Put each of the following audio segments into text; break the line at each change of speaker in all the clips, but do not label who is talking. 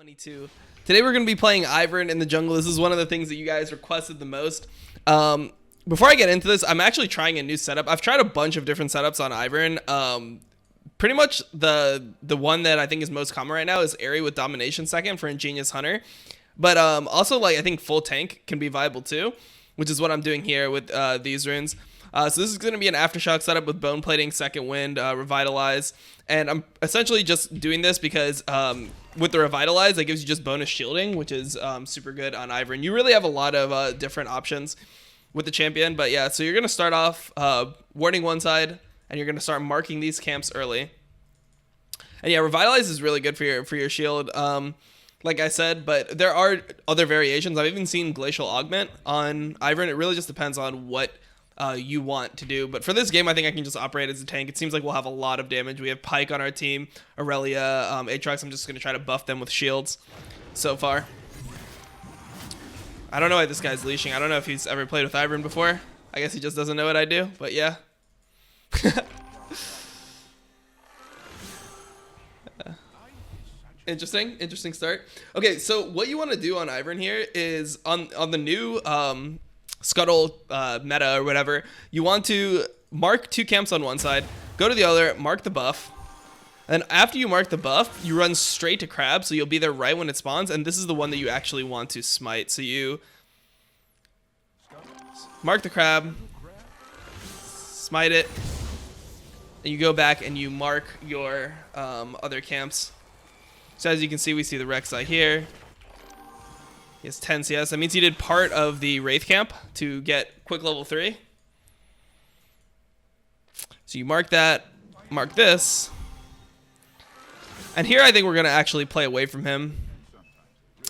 22. Today we're going to be playing Ivern in the jungle. This is one of the things that you guys requested the most. Before I get into this, I'm actually trying a new setup. I've tried a bunch of different setups on Ivern. Pretty much the one that I think is most common right now is Airy with Domination second for Ingenious Hunter. But also, like, I think full tank can be viable too, which is what I'm doing here with these runes. So this is going to be an Aftershock setup with Bone Plating, Second Wind, Revitalize. And I'm essentially just doing this because with the Revitalize, that gives you just bonus shielding, which is super good on Ivern. You really have a lot of different options with the champion. But yeah, so you're going to start off warding one side, and you're going to start marking these camps early. And yeah, Revitalize is really good for your shield, like I said, but there are other variations. I've even seen Glacial Augment on Ivern. It really just depends on what you want to do. But for this game, I think I can just operate as a tank. It seems like we'll have a lot of damage. We have Pyke on our team, Aurelia, Aatrox. I'm just going to try to buff them with shields so far. I don't know why this guy's leashing. I don't know if he's ever played with Ivern before. I guess he just doesn't know what I do, but yeah. Interesting start. Okay, so what you want to do on Ivern here is on the new Scuttle meta or whatever, you want to mark two camps on one side, go to the other, mark the buff, and after you mark the buff, you run straight to Crab, so you'll be there right when it spawns, and this is the one that you actually want to smite. So you mark the Crab, smite it, and you go back and you mark your other camps. So as you can see, we see the Rek'Sai here. He has 10 CS. That means he did part of the Wraith camp to get quick level 3. So you mark that, mark this. And here I think we're going to actually play away from him.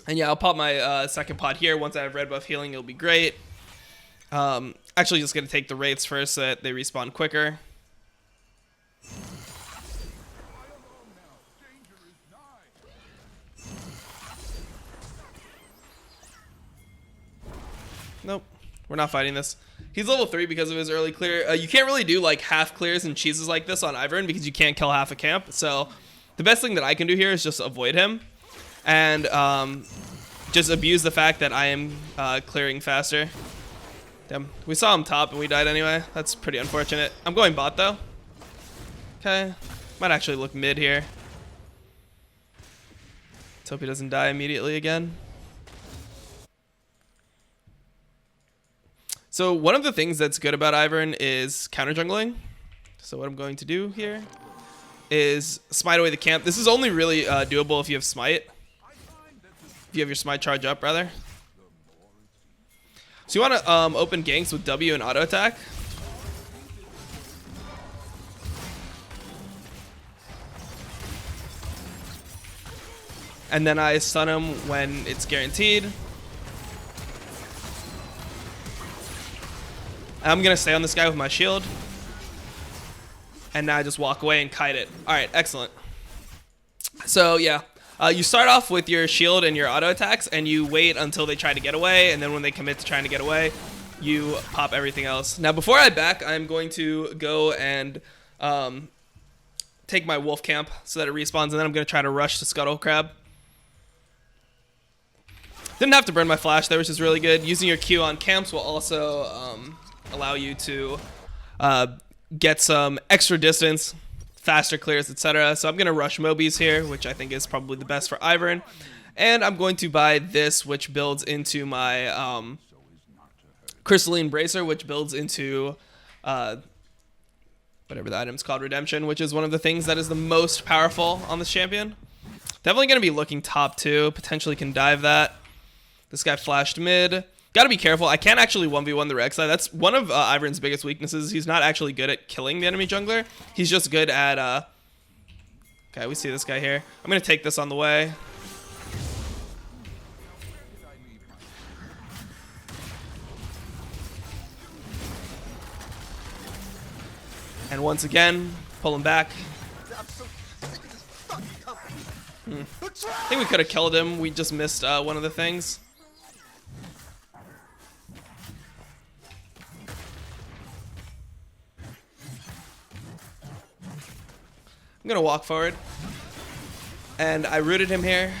And yeah, I'll pop my second pot here. Once I have red buff healing, it'll be great. Actually just going to take the Wraiths first so that they respawn quicker. Nope, we're not fighting this. He's level 3 because of his early clear. You can't really do like half clears and cheeses like this on Ivern because you can't kill half a camp. So the best thing that I can do here is just avoid him and just abuse the fact that I am clearing faster. Damn, we saw him top and we died anyway. That's pretty unfortunate. I'm going bot though. Okay, might actually look mid here. Let's hope he doesn't die immediately again. So one of the things that's good about Ivern is counter jungling. So what I'm going to do here is smite away the camp. This is only really doable if you have smite. If you have your smite charge up, rather. So you want to open ganks with W and auto attack. And then I stun him when it's guaranteed. I'm going to stay on this guy with my shield. And now I just walk away and kite it. Alright, excellent. So, yeah. You start off with your shield and your auto attacks, and you wait until they try to get away, and then when they commit to trying to get away, you pop everything else. Now, before I back, I'm going to go and take my wolf camp so that it respawns, and then I'm going to try to rush the Scuttle Crab. Didn't have to burn my flash there, which is really good. Using your Q on camps will also allow you to get some extra distance, faster clears, etc. So I'm going to rush Mobies here, which I think is probably the best for Ivern. And I'm going to buy this, which builds into my Crystalline Bracer, which builds into whatever the item's called, Redemption, which is one of the things that is the most powerful on this champion. Definitely going to be looking top 2. Potentially can dive that. This guy flashed mid. Gotta be careful. I can't actually 1v1 the Rek'Sai. That's one of Ivern's biggest weaknesses. He's not actually good at killing the enemy jungler. He's just good at... Okay, we see this guy here. I'm going to take this on the way. And once again, pull him back. I think we could have killed him. We just missed one of the things. I'm going to walk forward. And I rooted him here.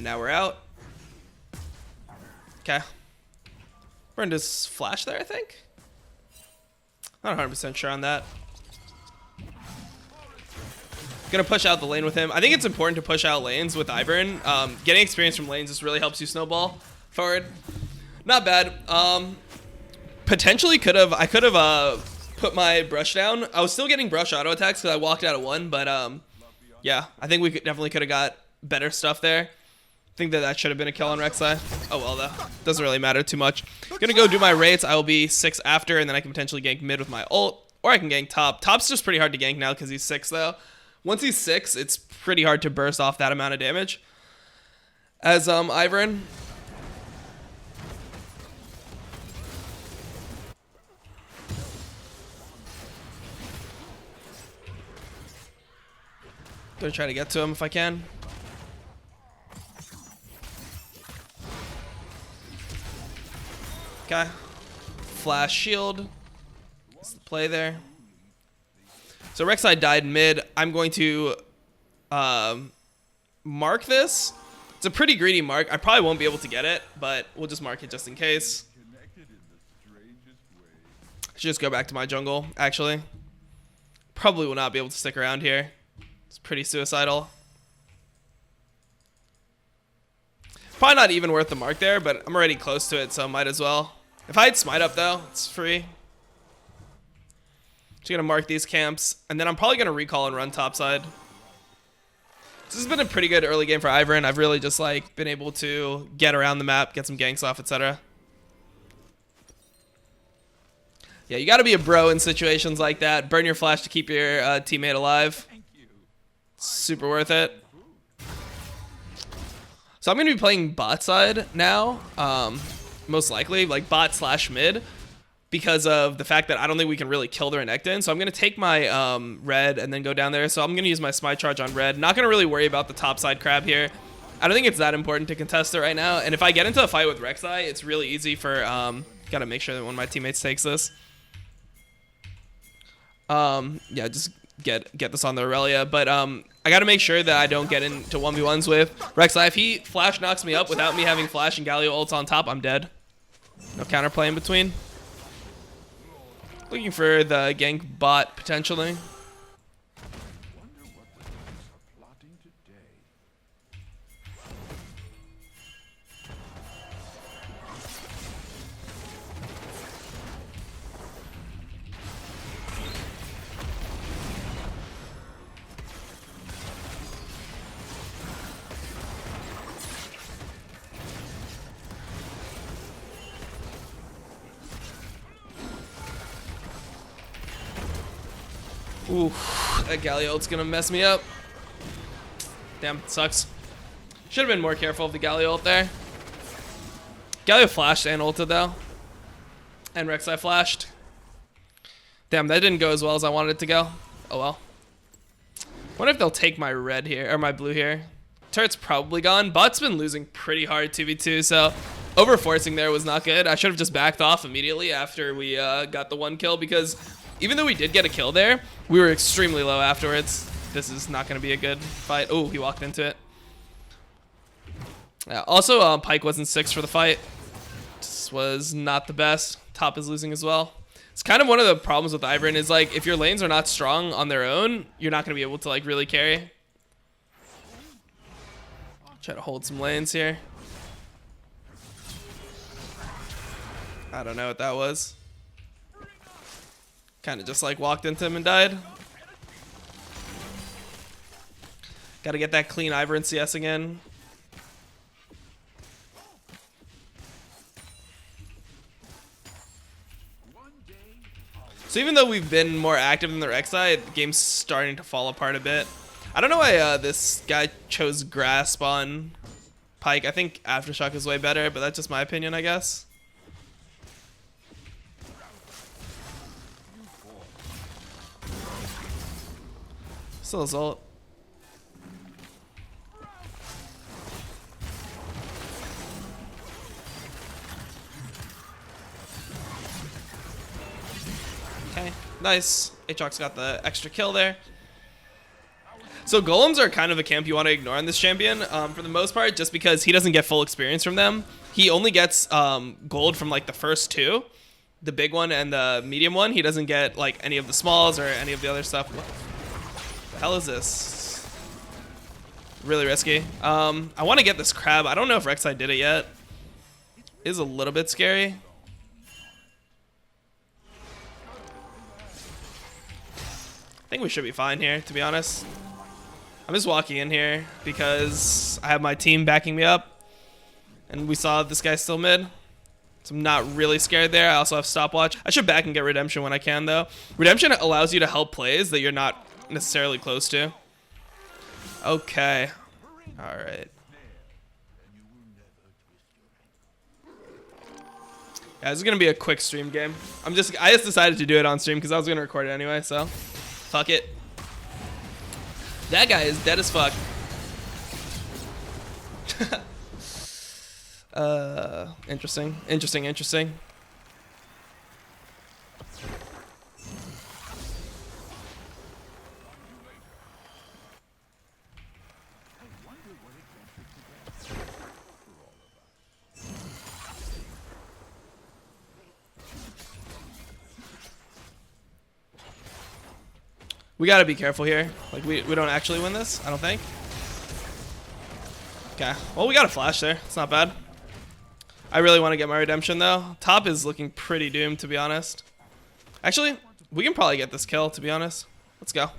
And now we're out. Okay. We're going to just flash there, I think. Not 100% sure on that. Gonna push out the lane with him. I think it's important to push out lanes with Ivern. Getting experience from lanes just really helps you snowball forward. Not bad. Potentially I could have put my brush down. I was still getting brush auto attacks because I walked out of one, but yeah, I think we definitely could have got better stuff there. I think that should have been a kill on Rek'Sai. Oh well, though. Doesn't really matter too much. Gonna go do my rates. I will be 6 after, and then I can potentially gank mid with my ult, or I can gank top. Top's just pretty hard to gank now because he's 6 though. Once he's 6, it's pretty hard to burst off that amount of damage. As Ivern. Gonna try to get to him if I can. Okay. Flash shield. That's the play there. So Rek'Sai died mid. I'm going to mark this. It's a pretty greedy mark. I probably won't be able to get it, but we'll just mark it just in case. I should just go back to my jungle, actually. Probably will not be able to stick around here. It's pretty suicidal. Probably not even worth the mark there, but I'm already close to it, so might as well. If I had smite up, though, it's free. Just gonna mark these camps, and then I'm probably gonna recall and run topside. This has been a pretty good early game for Ivern. I've really just like been able to get around the map, get some ganks off, etc. Yeah, you gotta be a bro in situations like that. Burn your flash to keep your teammate alive. Super worth it. So I'm gonna be playing bot side now, most likely, like bot slash mid, because of the fact that I don't think we can really kill their Renekton. So I'm going to take my red and then go down there. So I'm going to use my smite charge on red. Not going to really worry about the top side crab here. I don't think it's that important to contest it right now. And if I get into a fight with Rek'Sai, it's really easy for... got to make sure that one of my teammates takes this. Yeah, just get this on the Aurelia. But I got to make sure that I don't get into 1v1s with Rek'Sai. If he flash knocks me up without me having flash and Galio ults on top, I'm dead. No counterplay in between. Looking for the gank bot, potentially. Ooh, that Galio ult's gonna mess me up. Damn, it sucks. Should have been more careful of the Galio ult there. Galio flashed and ulted though. And Rek'Sai flashed. Damn, that didn't go as well as I wanted it to go. Oh well. Wonder if they'll take my red here, or my blue here. Turret's probably gone. Bot's been losing pretty hard 2v2, so over forcing there was not good. I should have just backed off immediately after we got the 1 kill, because even though we did get a kill there, we were extremely low afterwards. This is not going to be a good fight. Oh, he walked into it. Yeah, also, Pyke wasn't 6 for the fight. This was not the best. Top is losing as well. It's kind of one of the problems with Ivern is, like, if your lanes are not strong on their own, you're not going to be able to, like, really carry. Try to hold some lanes here. I don't know what that was. Kind of just like walked into him and died. Got to get that clean Ivern CS again. So even though we've been more active than the Rek'Sai, the game's starting to fall apart a bit. I don't know why this guy chose Grasp on Pyke. I think Aftershock is way better, but that's just my opinion, I guess. Still his ult. Okay, nice. Aatrox got the extra kill there. So golems are kind of a camp you want to ignore on this champion for the most part, just because he doesn't get full experience from them. He only gets gold from like the first two, the big one and the medium one. He doesn't get like any of the smalls or any of the other stuff. What the hell is this? Really risky. I want to get this crab. I don't know if Rek'Sai did it yet. It is a little bit scary. I think we should be fine here, to be honest. I'm just walking in here because I have my team backing me up. And we saw this guy's still mid. So I'm not really scared there. I also have stopwatch. I should back and get redemption when I can, though. Redemption allows you to help plays that you're not necessarily close to. Okay. All right. Yeah, this is going to be a quick stream game. I just decided to do it on stream because I was going to record it anyway, so fuck it. That guy is dead as fuck. Interesting. We gotta be careful here. Like, we don't actually win this, I don't think. Okay, well, we got a flash there. It's not bad. I really want to get my redemption, though. Top is looking pretty doomed, to be honest. Actually, we can probably get this kill, to be honest. Let's go.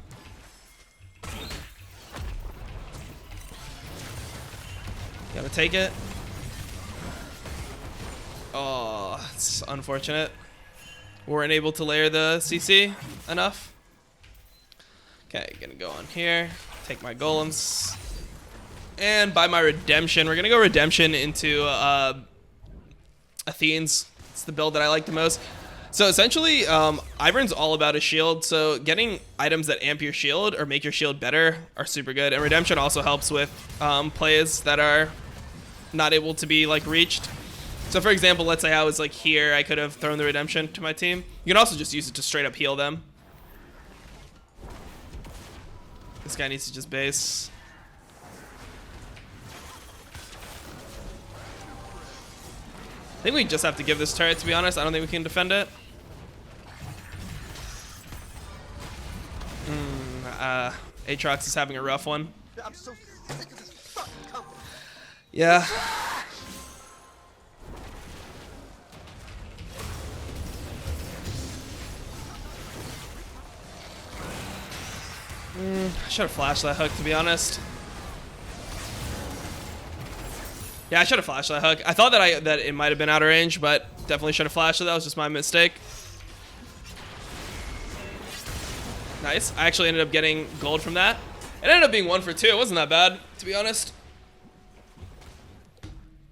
Gotta take it. Oh, it's unfortunate. We weren't able to layer the CC enough. Okay, gonna go on here, take my golems, and buy my redemption. We're gonna go redemption into Athene's. It's the build that I like the most. So essentially, Ivern's all about his shield, so getting items that amp your shield or make your shield better are super good. And redemption also helps with plays that are not able to be like reached. So for example, let's say I was like here, I could have thrown the redemption to my team. You can also just use it to straight up heal them. This guy needs to just base. I think we just have to give this turret, to be honest. I don't think we can defend it. Aatrox is having a rough one. I'm so sick of this fucking company. Yeah. I should have flashed that hook, to be honest. Yeah, I should have flashed that hook. I thought that it might have been out of range, but definitely should have flashed it. That was just my mistake. Nice. I actually ended up getting gold from that. It ended up being 1 for 2. It wasn't that bad, to be honest.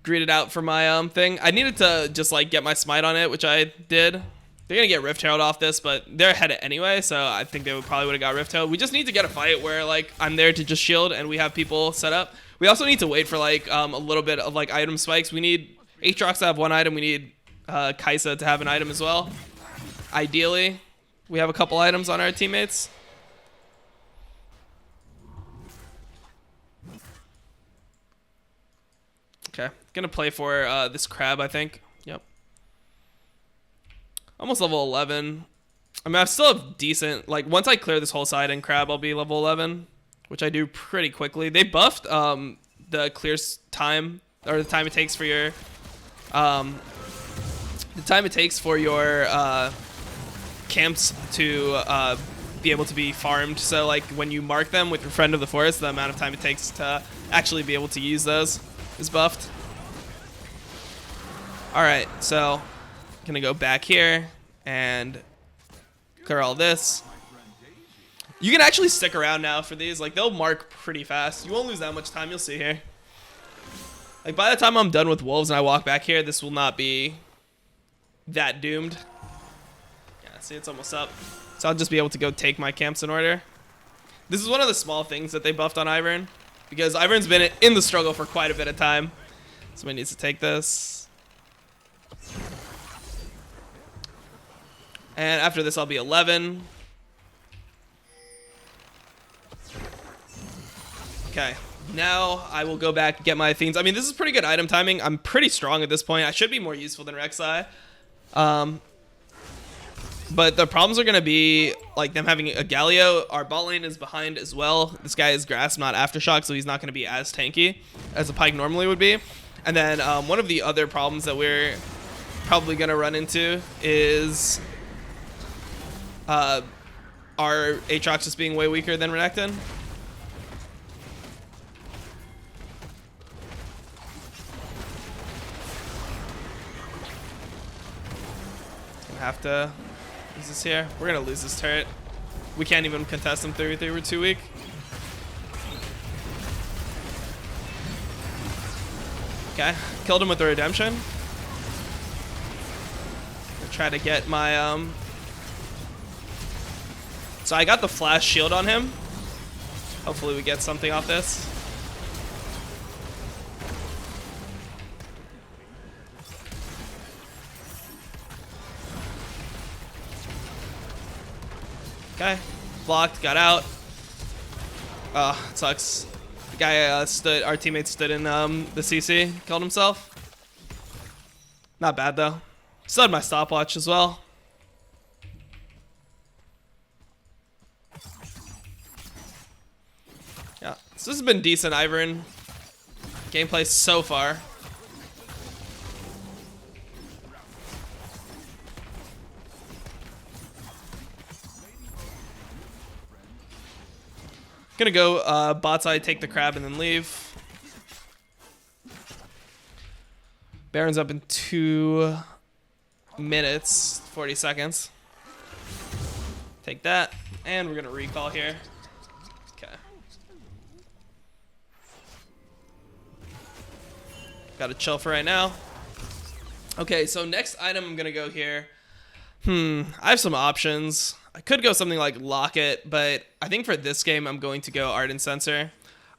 Greeted out for my thing. I needed to just like get my smite on it, which I did. They're gonna get Rift Herald off this, but they're ahead anyway, so I think they probably would have got Rift Herald. We just need to get a fight where like I'm there to just shield and we have people set up. We also need to wait for like a little bit of like item spikes. We need Aatrox to have one item. We need Kaisa to have an item as well. Ideally, we have a couple items on our teammates. Okay, gonna play for this crab, I think. Yep. Almost level 11. I mean, I still have decent, like, once I clear this whole side in crab, I'll be level 11, which I do pretty quickly. They buffed the clear time, or the time it takes for your, camps to be able to be farmed. So, like, when you mark them with your Friend of the Forest, the amount of time it takes to actually be able to use those is buffed. Alright, so gonna go back here and clear all this. You can actually stick around now for these. Like, they'll mark pretty fast. You won't lose that much time. You'll see here. Like, by the time I'm done with wolves and I walk back here, this will not be that doomed. Yeah, see, it's almost up. So I'll just be able to go take my camps in order. This is one of the small things that they buffed on Ivern, because Ivern's been in the struggle for quite a bit of time. Somebody needs to take this. And after this, I'll be 11. Okay, now I will go back and get my Fiends. I mean, this is pretty good item timing. I'm pretty strong at this point. I should be more useful than Rek'Sai. But the problems are going to be like them having a Galio. Our bot lane is behind as well. This guy is Grasp, not Aftershock, so he's not going to be as tanky as a Pyke normally would be. And then one of the other problems that we're probably going to run into is our Aatrox just being way weaker than Renekton. Gonna have to use this here. We're gonna lose this turret. We can't even contest them 3v3. We're too weak. Okay, killed him with the redemption. I'll try to get my So I got the flash shield on him. Hopefully we get something off this. Okay, blocked, got out. It sucks. The guy our teammate stood in the CC, killed himself. Not bad though. Still had my stopwatch as well. Yeah, so this has been decent Ivern gameplay so far. Gonna go bot side, take the crab, and then leave. Baron's up in 2 minutes, 40 seconds. Take that, and we're gonna recall here. Okay. Gotta chill for right now. Okay, so next item I'm gonna go here. I have some options. I could go something like Locket, but I think for this game I'm going to go Ardent Sensor.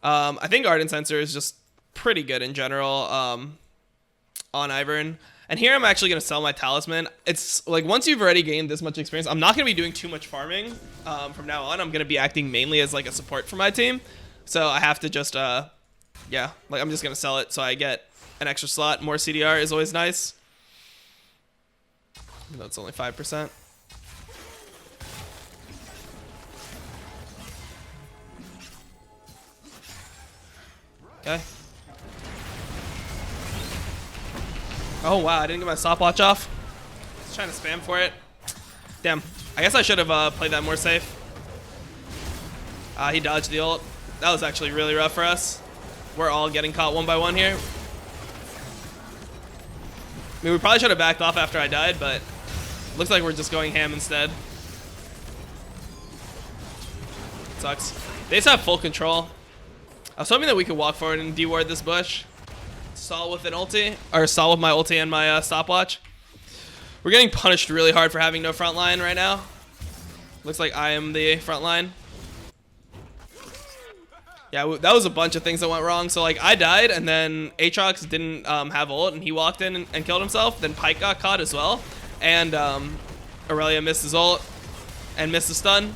I think Ardent Sensor is just pretty good in general on Ivern. And here I'm actually going to sell my Talisman. It's like once you've already gained this much experience, I'm not going to be doing too much farming from now on. I'm going to be acting mainly as like a support for my team. So I have to just, yeah, like I'm just going to sell it so I get an extra slot. More CDR is always nice. Even though it's only 5%. Okay. Oh wow, I didn't get my stopwatch off. I was trying to spam for it. Damn. I guess I should have played that more safe. He dodged the ult. That was actually really rough for us. We're all getting caught one by one here. I mean, we probably should have backed off after I died, but looks like we're just going ham instead. Sucks. They just have full control. I was hoping that we could walk forward and deward this bush. Stall with an ulti, or stall with my ulti and my stopwatch. We're getting punished really hard for having no front line right now. Looks like I am the front line. Yeah, that was a bunch of things that went wrong. So like I died, and then Aatrox didn't have ult, and he walked in and killed himself. Then Pyke got caught as well, and Aurelia missed his ult and missed the stun.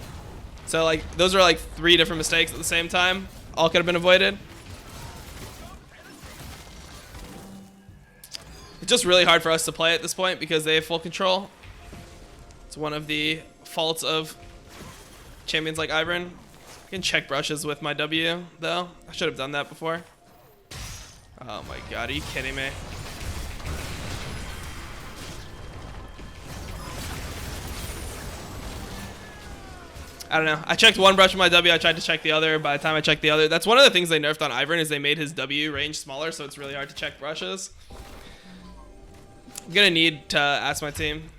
So like those are like 3 different mistakes at the same time. All could have been avoided. It's just really hard for us to play at this point because they have full control. It's one of the faults of champions like Ivern. I can check brushes with my W, though. I should have done that before. Oh my god, are you kidding me? I don't know. I checked one brush with my W. I tried to check the other. By the time I checked the other, that's one of the things they nerfed on Ivern is they made his W range smaller, so it's really hard to check brushes. I'm gonna need to ask my team.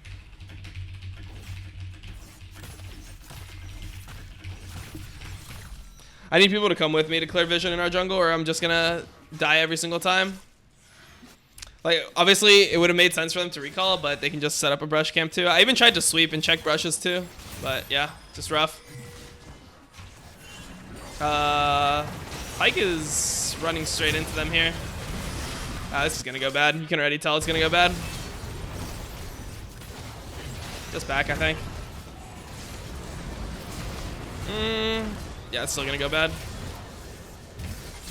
I need people to come with me to clear vision in our jungle, or I'm just gonna die every single time. Like, obviously, it would have made sense for them to recall, but they can just set up a brush camp too. I even tried to sweep and check brushes too, but yeah, just rough. Pyke is running straight into them here. This is gonna go bad. You can already tell it's gonna go bad. Just back, I think. Yeah, it's still gonna go bad.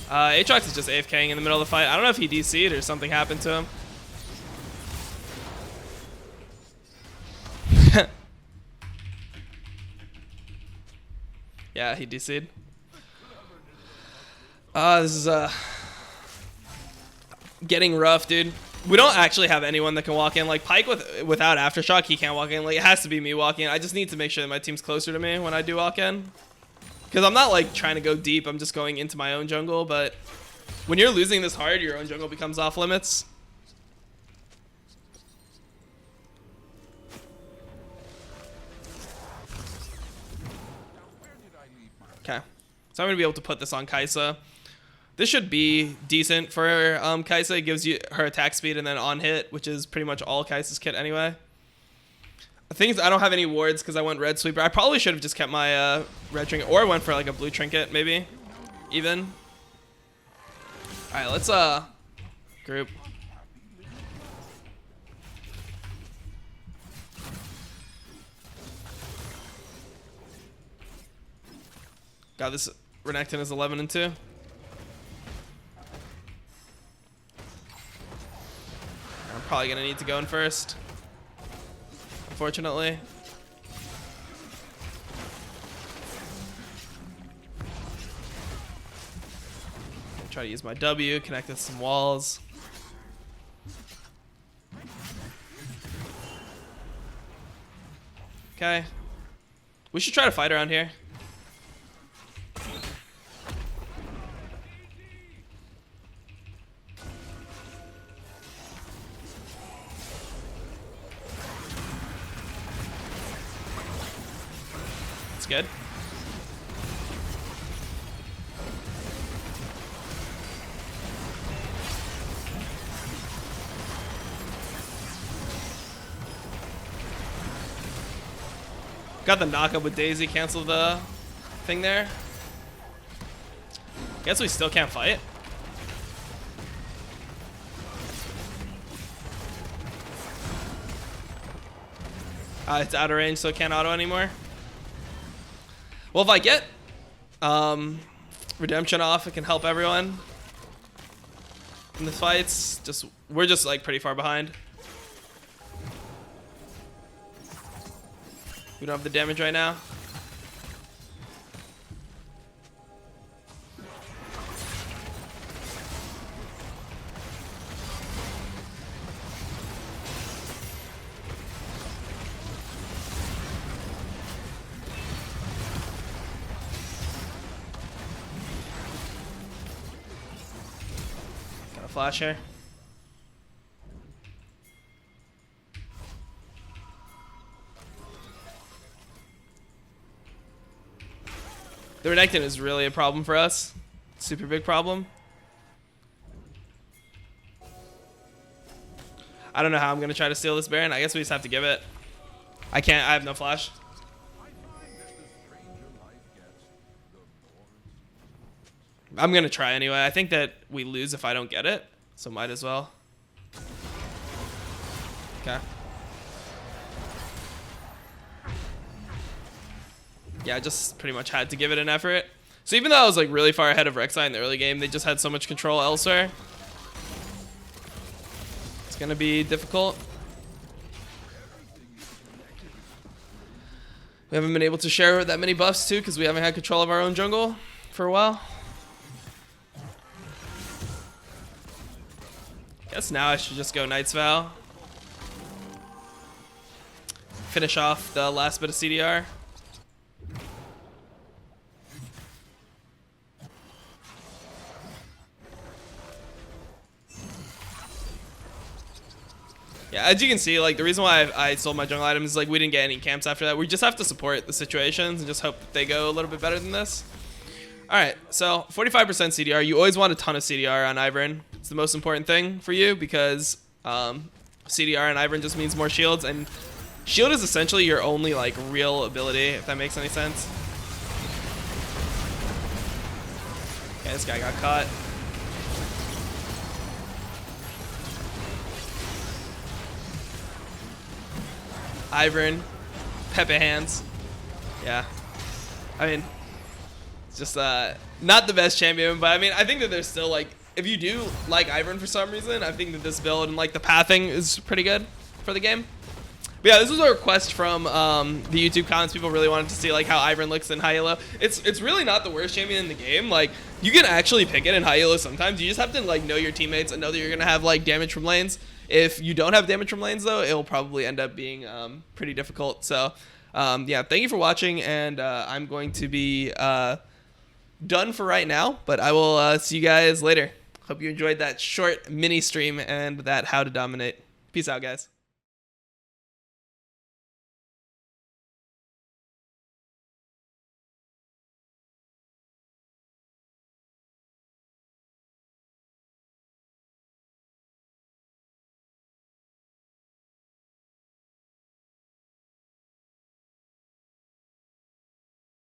Aatrox is just AFKing in the middle of the fight. I don't know if he DC'd or something happened to him. Yeah, he DC'd. This is getting rough, dude. We don't actually have anyone that can walk in. Like Pyke without Aftershock, he can't walk in. Like it has to be me walking in. I just need to make sure that my team's closer to me when I do walk in. Because I'm not like trying to go deep. I'm just going into my own jungle. But when you're losing this hard, your own jungle becomes off limits. Okay, so I'm gonna be able to put this on Kai'Sa. This should be decent for Kai'Sa. It gives you her attack speed and then on hit, which is pretty much all Kai'Sa's kit anyway. The thing is, I don't have any wards because I went red sweeper. I probably should have just kept my red trinket, or went for like a blue trinket maybe, even. All right, let's group. Got this. Renekton is 11 and 2. I'm probably gonna need to go in first, unfortunately. Try to use my W, connect with some walls. Okay. We should try to fight around here. It's good. Got the knockup with Daisy, cancel the thing there. Guess we still can't fight. It's out of range, so it can't auto anymore. Well, if I get redemption off, it can help everyone in the fights. We're just like pretty far behind. We don't have the damage right now. Got a flash here. The Renekton is really a problem for us. Super big problem. I don't know how I'm going to try to steal this Baron. I guess we just have to give it. I can't. I have no flash. I'm going to try anyway. I think that we lose if I don't get it. So might as well. Okay. Yeah, I just pretty much had to give it an effort. So even though I was like really far ahead of Rek'Sai in the early game, they just had so much control elsewhere. It's gonna be difficult. We haven't been able to share that many buffs too because we haven't had control of our own jungle for a while. Guess now I should just go Knight's Vow. Finish off the last bit of CDR. Yeah, as you can see, like the reason why I sold my jungle items is like we didn't get any camps after that. We just have to support the situations and just hope that they go a little bit better than this. All right, so 45% CDR. You always want a ton of CDR on Ivern. It's the most important thing for you because CDR on Ivern just means more shields, and shield is essentially your only like real ability, if that makes any sense. Okay, this guy got caught. Ivern, Pepe hands. Yeah. I mean, It's just not the best champion, but I mean, I think that there's still like, if you do like Ivern for some reason, I think that this build and like the pathing is pretty good for the game. But yeah, this was a request from the YouTube comments. People really wanted to see like how Ivern looks in high elo. It's really not the worst champion in the game. Like, you can actually pick it in high elo sometimes. You just have to like know your teammates and know that you're gonna have like damage from lanes. If you don't have damage from lanes though, it'll probably end up being pretty difficult. So yeah, thank you for watching, and I'm going to be done for right now, but I will see you guys later. Hope you enjoyed that short mini stream and that how to dominate. Peace out, guys.